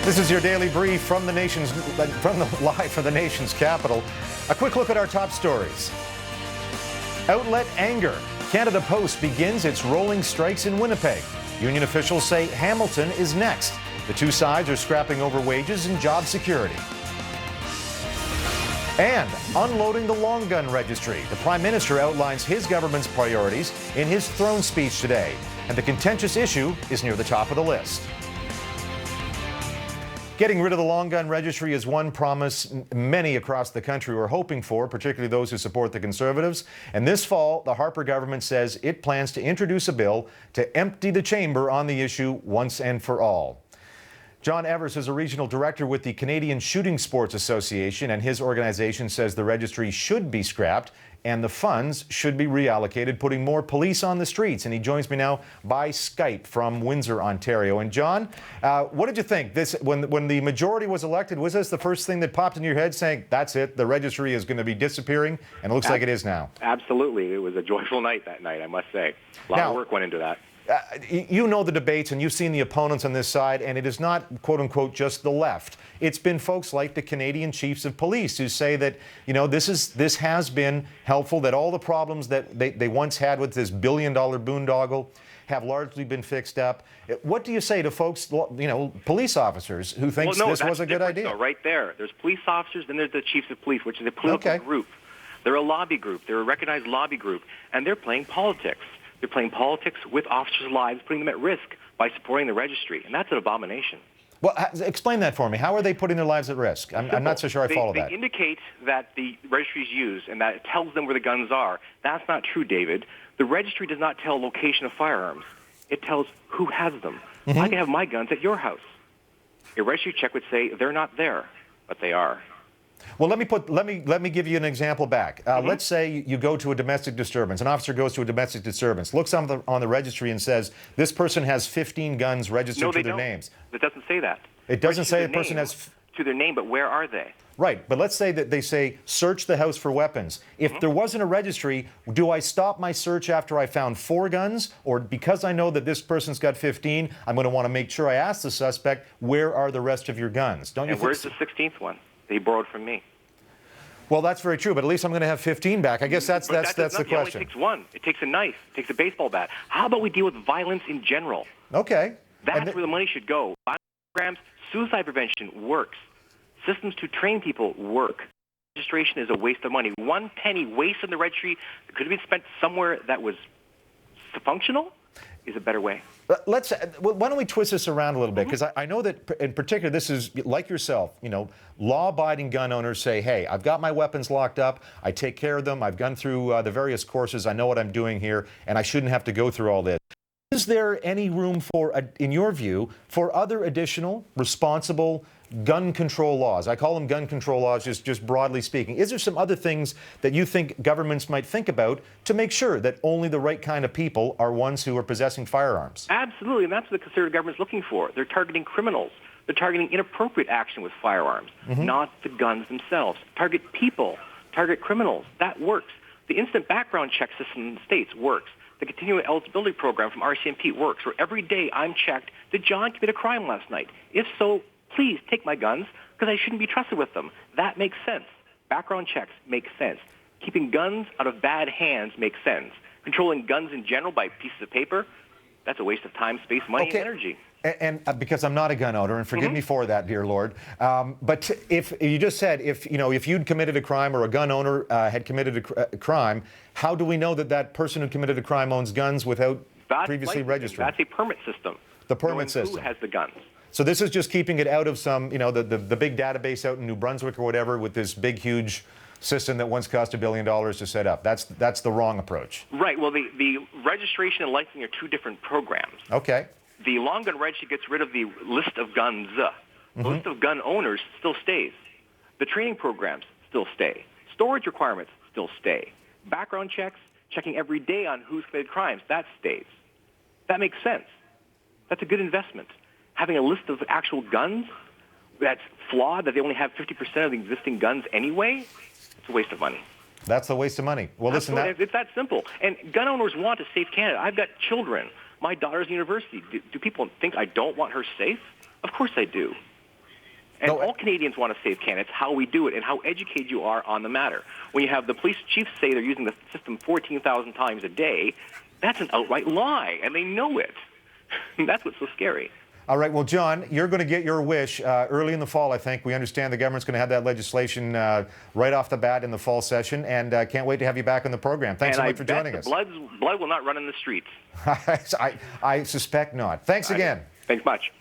This is your daily brief from the live from the nation's capital. A quick look at our top stories. Outlet anger. Canada Post begins its rolling strikes in Winnipeg. Union officials say Hamilton is next. The two sides are scrapping over wages and job security. And unloading the long gun registry. The Prime Minister outlines his government's priorities in his throne speech today. And the contentious issue is near the top of the list. Getting rid of the long gun registry is one promise many across the country were hoping for, particularly those who support the Conservatives. And this fall, the Harper government says it plans to introduce a bill to empty the chamber on the issue once and for all. John Evers is a regional director with the Canadian Shooting Sports Association, and his organization says the registry should be scrapped and the funds should be reallocated, putting more police on the streets. And he joins me now by Skype from Windsor, Ontario. And John, what did you think? When the majority was elected, was this the first thing that popped in your head, saying, that's it, the registry is going to be disappearing? And it looks like it is now. Absolutely. It was a joyful night that night, I must say. A lot of work went into that. You know the debates and you've seen the opponents on this side, and it is not, quote unquote, just the left. It's been folks like the Canadian chiefs of police who say that, you know, this has been helpful, that all the problems that they once had with this billion-dollar boondoggle have largely been fixed up. What do you say to folks, you know, police officers who think this was a good idea? Though, right there. There's police officers, then there's the chiefs of police, which is a political group. They're a lobby group. They're a recognized lobby group, and they're playing politics. They're playing politics with officers' lives, putting them at risk by supporting the registry, and that's an abomination. Well, explain that for me. How are they putting their lives at risk? I'm not so sure I follow that. They indicate that the registry is used and that it tells them where the guns are. That's not true, David. The registry does not tell location of firearms. It tells who has them. Mm-hmm. I can have my guns at your house. A registry check would say they're not there, but they are. Well, let me give you an example back. Let's say you go to a domestic disturbance. An officer goes to a domestic disturbance, looks on the registry and says, this person has 15 guns registered to their names. It doesn't say that. It doesn't say a person has... To their name, but where are they? Right, but let's say that they say, search the house for weapons. If there wasn't a registry, do I stop my search after I found 4 guns? Or because I know that this person's got 15, I'm going to want to make sure I ask the suspect, where are the rest of your guns? Don't you think? And where's the 16th one? They borrowed from me. Well, that's very true, but at least I'm going to have 15 back. I guess that's the question. It only takes one. It takes a knife. It takes a baseball bat. How about we deal with violence in general? Okay. That's where the money should go. Violence programs, suicide prevention works. Systems to train people work. Registration is a waste of money. 1 penny waste in the registry that could have been spent somewhere that was functional is a better way. Why don't we twist this around a little bit? Because I know that, in particular, this is like yourself, you know, law-abiding gun owners say, hey, I've got my weapons locked up, I take care of them, I've gone through the various courses, I know what I'm doing here, and I shouldn't have to go through all this. Is there any room for, in your view, for other additional responsible gun control laws? I call them gun control laws, just broadly speaking. Is there some other things that you think governments might think about to make sure that only the right kind of people are ones who are possessing firearms? Absolutely, and that's what the Conservative government's looking for. They're targeting criminals. They're targeting inappropriate action with firearms, not the guns themselves. Target people, target criminals. That works. The instant background check system in the States works. The continuing eligibility program from RCMP works, where every day I'm checked, did John commit a crime last night? If so, please take my guns, because I shouldn't be trusted with them. That makes sense. Background checks make sense. Keeping guns out of bad hands makes sense. Controlling guns in general by pieces of paper, that's a waste of time, space, money, and energy. And because I'm not a gun owner, and forgive me for that, dear Lord, but if you just said, if you'd committed a crime or a gun owner had committed a crime, how do we know that that person who committed a crime owns guns without previously registering? That's a permit system. The permit system. Who has the guns? So this is just keeping it out of some, the big database out in New Brunswick or whatever with this big, huge system that once cost $1 billion to set up. That's the wrong approach. Right. Well, the registration and licensing are 2 different programs. Okay. The long gun registry gets rid of the list of guns. The list of gun owners still stays. The training programs still stay. Storage requirements still stay. Background checks, checking every day on who's committed crimes, that stays. That makes sense. That's a good investment. Having a list of actual guns that's flawed, that they only have 50% of the existing guns anyway, it's a waste of money. That's a waste of money. Well, listen, it's that simple. And gun owners want a safe Canada. I've got children. My daughter's in university. Do people think I don't want her safe? Of course I do. And all Canadians want to save Canada. It's how we do it and how educated you are on the matter. When you have the police chiefs say they're using the system 14,000 times a day, that's an outright lie, and they know it. That's what's so scary. All right. Well, John, you're going to get your wish early in the fall, I think. We understand the government's going to have that legislation right off the bat in the fall session, and can't wait to have you back on the program. Thanks so much for joining us. Blood will not run in the streets. I suspect not. Thanks again. Thanks much.